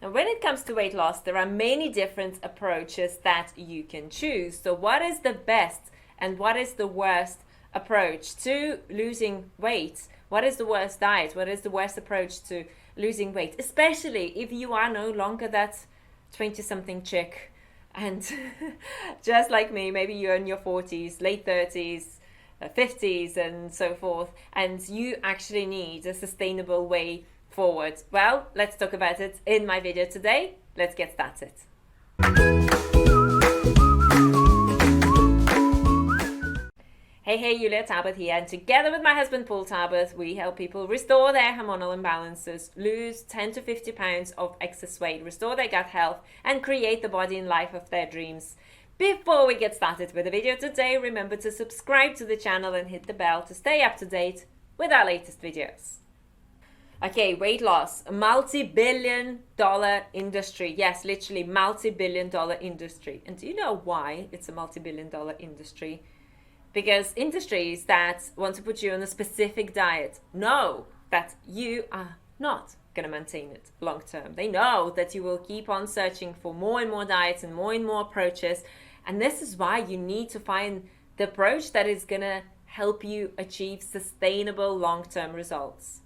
And when it comes to weight loss, there are many different approaches that you can choose. So what is the best and what is the worst approach to losing weight? What is the worst diet? What is the worst approach to losing weight? Especially if you are no longer that 20-something chick and just like me, maybe you're in your 40s, late 30s, 50s and so forth, and you actually need a sustainable way forward. Well, let's talk about it in my video today. Let's get started. Hey, Julia Talbot here, and together with my husband Paul Talbot, we help people restore their hormonal imbalances, lose 10 to 50 pounds of excess weight, restore their gut health, and create the body and life of their dreams. Before we get started with the video today, remember to subscribe to the channel and hit the bell to stay up to date with our latest videos. Okay, weight loss, a multi-billion-dollar industry. Yes, literally multi-billion-dollar industry. And do you know why it's a multi-billion-dollar industry? Because industries that want to put you on a specific diet know that you are not going to maintain it long term. They know that you will keep on searching for more and more diets and more approaches. And this is why you need to find the approach that is going to help you achieve sustainable long-term results.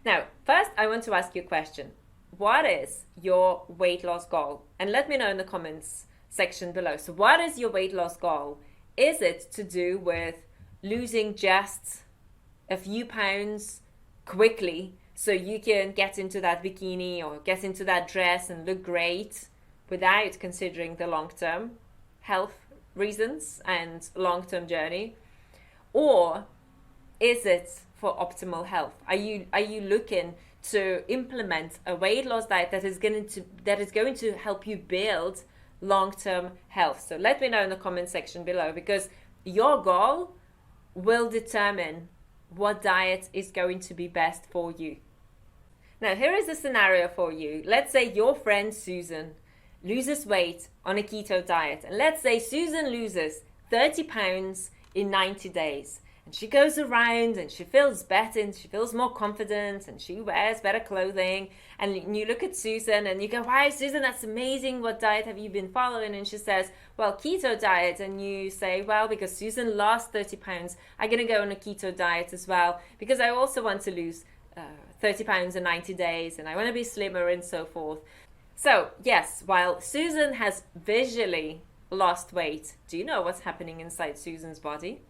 Now, first, I want to ask you a question. What is your weight loss goal? And let me know in the comments section below. So what is your weight loss goal? Is it to do with losing just a few pounds quickly so you can get into that bikini or get into that dress and look great without considering the long-term health reasons and long-term journey? Or is it for optimal health? Are you looking to implement a weight loss diet that is going to help you build long-term health? So let me know in the comment section below, because your goal will determine what diet is going to be best for you. Now, here is a scenario for you. Let's say your friend Susan loses weight on a keto diet, and let's say Susan loses 30 pounds in 90 days. And she goes around and she feels better and she feels more confident and she wears better clothing. And you look at Susan and you go, wow, Susan, that's amazing. What diet have you been following? And she says, well, keto diet. And you say, well, because Susan lost 30 pounds, I'm going to go on a keto diet as well, because I also want to lose 30 pounds in 90 days and I want to be slimmer and so forth. So yes, while Susan has visually lost weight, do you know what's happening inside Susan's body?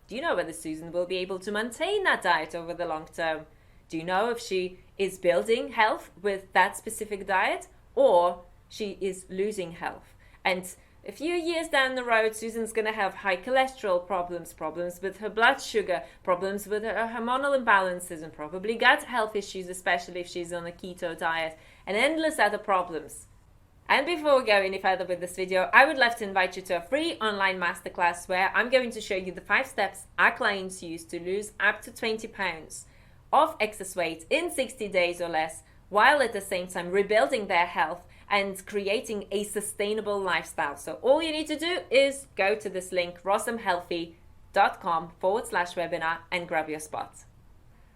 Do you know whether Susan will be able to maintain that diet over the long term? Do you know if she is building health with that specific diet or she is losing health? And a few years down the road, Susan's going to have high cholesterol problems with her blood sugar, problems with her hormonal imbalances, and probably gut health issues, especially if she's on a keto diet, and endless other problems. And before we go any further with this video, I would love to invite you to a free online masterclass where I'm going to show you the 5 steps our clients use to lose up to 20 pounds of excess weight in 60 days or less, while at the same time rebuilding their health and creating a sustainable lifestyle. So all you need to do is go to this link, rossumhealthy.com/webinar, and grab your spot.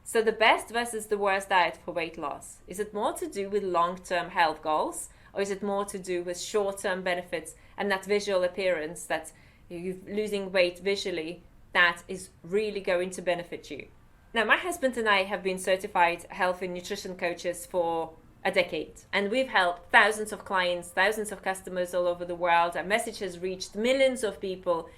So the best versus the worst diet for weight loss. Is it more to do with long-term health goals? Or is it more to do with short-term benefits and that visual appearance, that you're losing weight visually, that is really going to benefit you? Now, my husband and I have been certified health and nutrition coaches for a decade, and we've helped thousands of clients, thousands of customers all over the world. Our message has reached millions of people,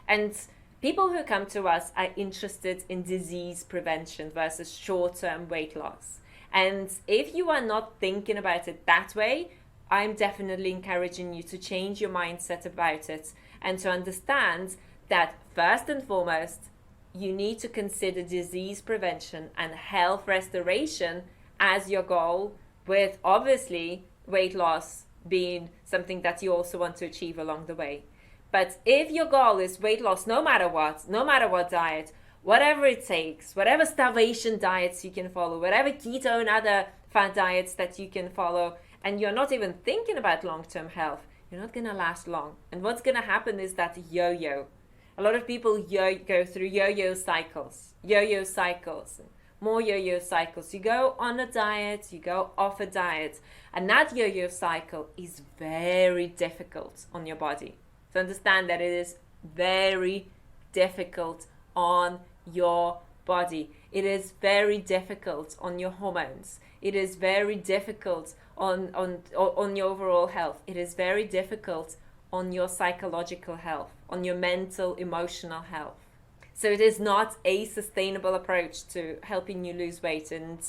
and people who come to us are interested in disease prevention versus short-term weight loss. And if you are not thinking about it that way, I'm definitely encouraging you to change your mindset about it and to understand that first and foremost, you need to consider disease prevention and health restoration as your goal, with obviously weight loss being something that you also want to achieve along the way. But if your goal is weight loss, no matter what diet, whatever it takes, whatever starvation diets you can follow, whatever keto and other fad diets that you can follow, and you're not even thinking about long-term health, you're not going to last long. And what's going to happen is that yo-yo. A lot of people go through yo-yo cycles. more yo-yo cycles. You go on a diet, you go off a diet, and that yo-yo cycle is very difficult on your body. So understand that it is very difficult on your body. It is very difficult on your hormones. It is very difficult on your overall health. It is very difficult on your psychological health, on your mental, emotional health. So it is not a sustainable approach to helping you lose weight. And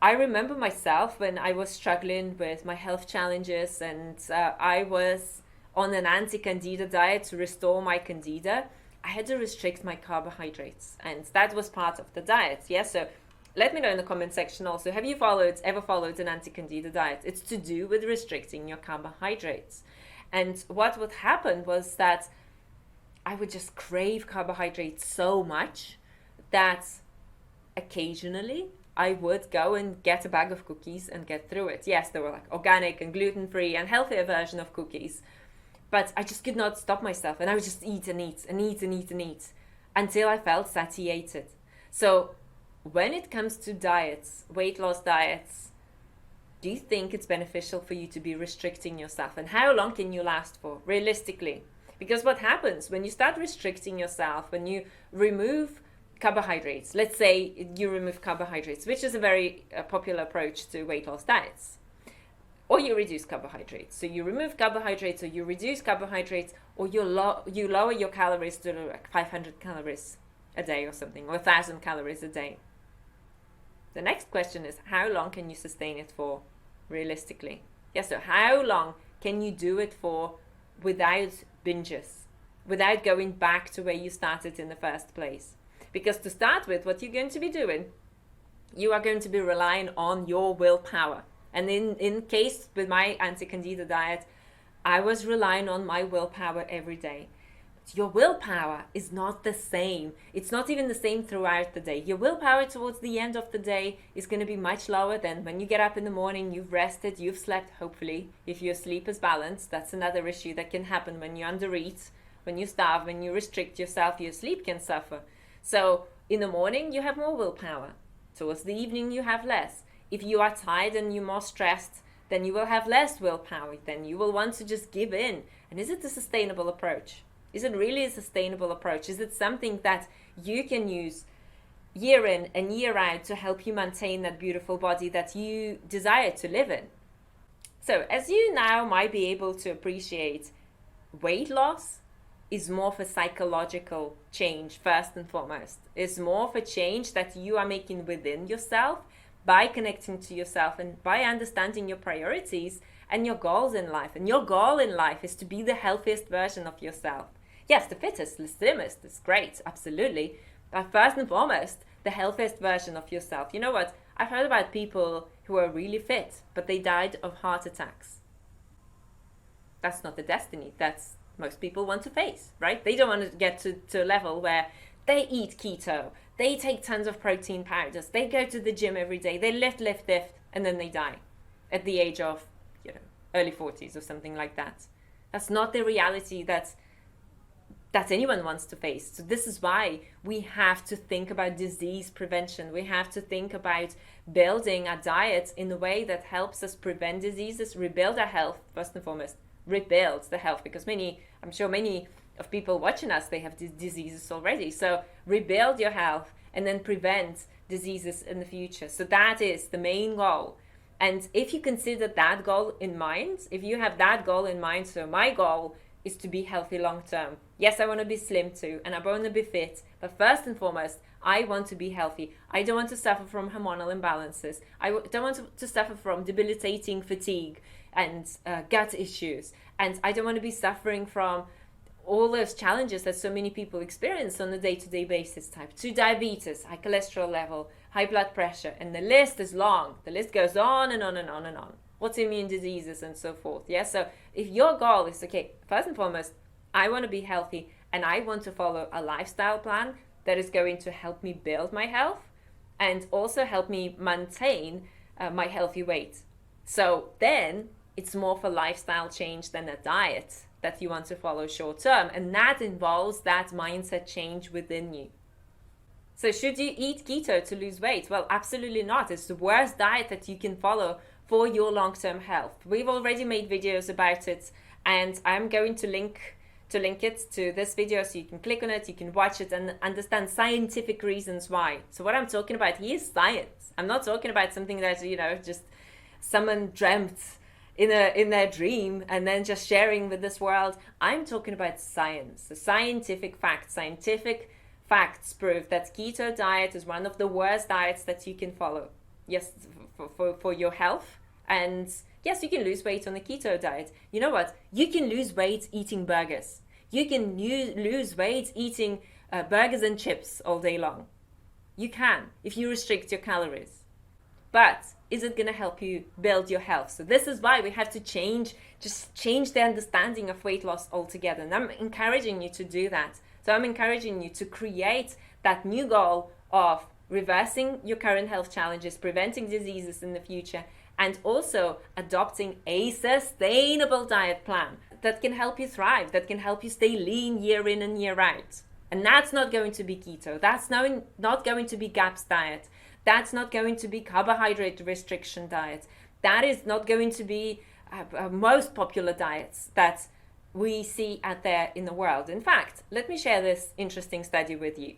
I remember myself when I was struggling with my health challenges, and I was on an anti-Candida diet to restore my Candida. I had to restrict my carbohydrates, and that was part of the diet. Yeah, so let me know in the comment section also, have you ever followed an anti-Candida diet? It's to do with restricting your carbohydrates. And what would happen was that I would just crave carbohydrates so much that occasionally I would go and get a bag of cookies and get through it. Yes, they were like organic and gluten-free and healthier version of cookies. But I just could not stop myself, and I would just eat and eat and eat and eat and eat until I felt satiated. So when it comes to diets, weight loss diets, do you think it's beneficial for you to be restricting yourself? And how long can you last for, realistically? Because what happens when you start restricting yourself, when you remove carbohydrates, let's say you remove carbohydrates, which is a very popular approach to weight loss diets, or you reduce carbohydrates. So you remove carbohydrates, or you reduce carbohydrates, or you lower your calories to like 500 calories a day or something, or 1,000 calories a day. The next question is, how long can you sustain it for realistically? Yeah, so how long can you do it for without binges, without going back to where you started in the first place? Because to start with, what you're going to be doing, you are going to be relying on your willpower. And in case with my anti-Candida diet, I was relying on my willpower every day. Your willpower is not the same. It's not even the same throughout the day. Your willpower towards the end of the day is going to be much lower than when you get up in the morning, you've rested, you've slept, hopefully. If your sleep is balanced, that's another issue that can happen when you undereat, when you starve, when you restrict yourself, your sleep can suffer. So in the morning, you have more willpower. Towards the evening, you have less. If you are tired and you're more stressed, then you will have less willpower. Then you will want to just give in. And is it a sustainable approach? Is it really a sustainable approach? Is it something that you can use year in and year out to help you maintain that beautiful body that you desire to live in? So as you now might be able to appreciate, weight loss is more of a psychological change first and foremost. It's more of a change that you are making within yourself by connecting to yourself and by understanding your priorities and your goals in life. And your goal in life is to be the healthiest version of yourself. Yes, the fittest, the slimmest is great, absolutely. But first and foremost, the healthiest version of yourself. You know what? I've heard about people who are really fit, but they died of heart attacks. That's not the destiny. That's most people want to face, right? They don't want to get to a level where they eat keto, they take tons of protein powders, they go to the gym every day, they lift, and then they die at the age of, early 40s or something like that. That's not the reality that anyone wants to face. So this is why we have to think about disease prevention. We have to think about building a diet in a way that helps us prevent diseases, rebuild our health, first and foremost, rebuild the health, because I'm sure many of people watching us, they have these diseases already. So rebuild your health and then prevent diseases in the future. So that is the main goal. And if you consider that goal in mind, if you have that goal in mind, so my goal is to be healthy long term. Yes, I want to be slim too, and I want to be fit, but first and foremost, I want to be healthy. I don't want to suffer from hormonal imbalances. I don't want to suffer from debilitating fatigue and gut issues, and I don't want to be suffering from all those challenges that so many people experience on a day-to-day basis. Type 2 diabetes, high cholesterol level, high blood pressure, and the list is long. The list goes on and on and on and on. Autoimmune diseases and so forth. Yeah, so if your goal is, okay, first and foremost, I want to be healthy and I want to follow a lifestyle plan that is going to help me build my health and also help me maintain my healthy weight. So then it's more of a lifestyle change than a diet that you want to follow short term. And that involves that mindset change within you. So should you eat keto to lose weight? Well, absolutely not. It's the worst diet that you can follow for your long-term health. We've already made videos about it, and I'm going to link it to this video so you can click on it, you can watch it and understand scientific reasons why. So what I'm talking about here is science. I'm not talking about something that, just someone dreamt in their dream and then just sharing with this world. I'm talking about science, the scientific facts. Scientific facts prove that keto diet is one of the worst diets that you can follow. Yes, for your health. And yes, you can lose weight on the keto diet. You know what? You can lose weight eating burgers. You can lose weight eating burgers and chips all day long. You can, if you restrict your calories. But is it going to help you build your health? So this is why we have to change the understanding of weight loss altogether. And I'm encouraging you to do that. So I'm encouraging you to create that new goal of reversing your current health challenges, preventing diseases in the future, and also adopting a sustainable diet plan that can help you thrive, that can help you stay lean year in and year out. And that's not going to be keto. That's not going to be GAPS diet. That's not going to be carbohydrate restriction diet. That is not going to be most popular diets that we see out there in the world. In fact, let me share this interesting study with you.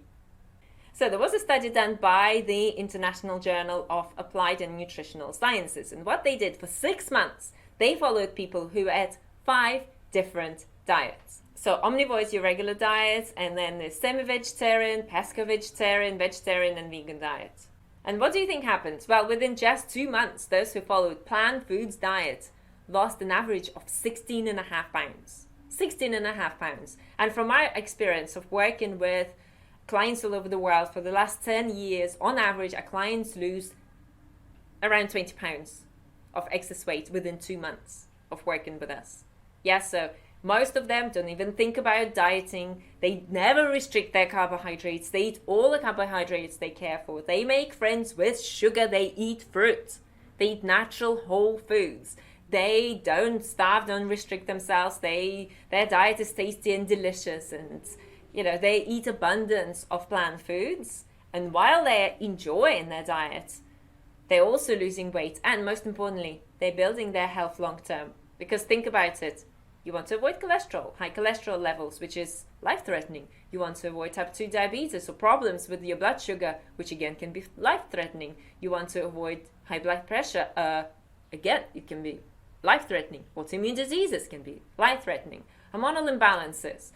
So there was a study done by the International Journal of Applied and Nutritional Sciences. And what they did for 6 months, they followed people who ate 5 different diets. So omnivore is your regular diet, and then there's semi-vegetarian, pesco-vegetarian, vegetarian, and vegan diet. And what do you think happened? Well, within just 2 months, those who followed plant foods diet lost an average of 16.5 pounds. 16.5 pounds. And from my experience of working with clients all over the world for the last 10 years, on average, our clients lose around 20 pounds of excess weight within 2 months of working with us. Yes, so most of them don't even think about dieting. They never restrict their carbohydrates. They eat all the carbohydrates they care for. They make friends with sugar. They eat fruit. They eat natural whole foods. They don't starve, don't restrict themselves. Their diet is tasty and delicious, and they eat abundance of plant foods. And while they're enjoying their diet, they're also losing weight. And most importantly, they're building their health long term. Because think about it. You want to avoid cholesterol, high cholesterol levels, which is life-threatening. You want to avoid type 2 diabetes or problems with your blood sugar, which again can be life-threatening. You want to avoid high blood pressure. Again, it can be life-threatening. Autoimmune diseases can be life-threatening. Hormonal imbalances.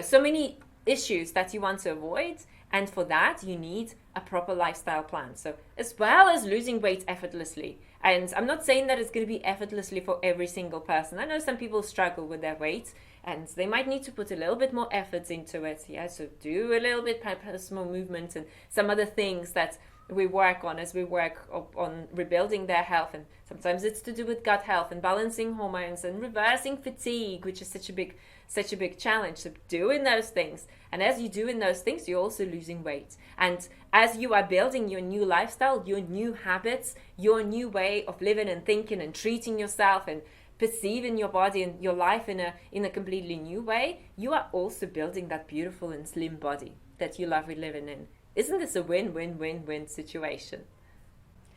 So many issues that you want to avoid, and for that you need a proper lifestyle plan. So as well as losing weight effortlessly, and I'm not saying that it's going to be effortlessly for every single person. I know some people struggle with their weight and they might need to put a little bit more efforts into it. Yeah, so do a little bit personal movement and some other things that we work on as we work on rebuilding their health. And sometimes it's to do with gut health and balancing hormones and reversing fatigue, which is such a big challenge. So doing those things, and as you're doing those things, you're also losing weight. And as you are building your new lifestyle, your new habits, your new way of living and thinking and treating yourself and perceiving your body and your life in a completely new way, you are also building that beautiful and slim body that you love living in. Isn't this a win-win-win-win situation?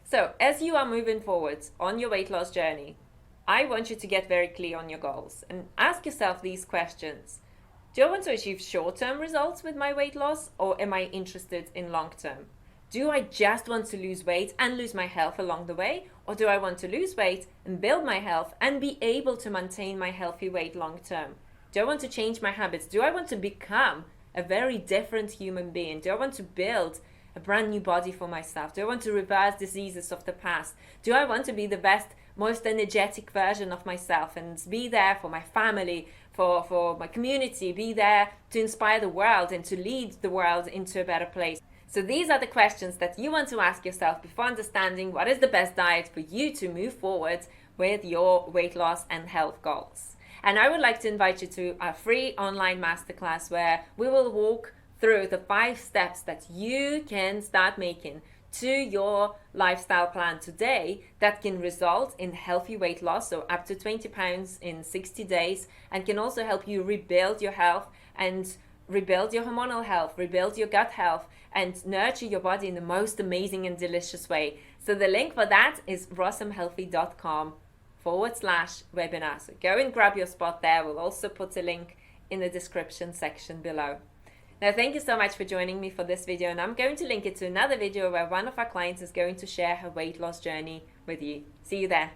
So as you are moving forward on your weight loss journey, I want you to get very clear on your goals and ask yourself these questions. Do I want to achieve short-term results with my weight loss, or am I interested in long-term? Do I just want to lose weight and lose my health along the way, or do I want to lose weight and build my health and be able to maintain my healthy weight long-term? Do I want to change my habits? Do I want to become a very different human being? Do I want to build a brand new body for myself? Do I want to reverse diseases of the past? Do I want to be the best, most energetic version of myself and be there for my family, for my community, be there to inspire the world and to lead the world into a better place? So these are the questions that you want to ask yourself before understanding what is the best diet for you to move forward with your weight loss and health goals. And I would like to invite you to a free online masterclass where we will walk through the 5 steps that you can start making to your lifestyle plan today that can result in healthy weight loss, so up to 20 pounds in 60 days, and can also help you rebuild your health and rebuild your hormonal health, rebuild your gut health, and nurture your body in the most amazing and delicious way. So the link for that is rossomhealthy.com/webinar. So go and grab your spot there. We'll also put a link in the description section below. Now, thank you so much for joining me for this video, and I'm going to link it to another video where one of our clients is going to share her weight loss journey with you. See you there.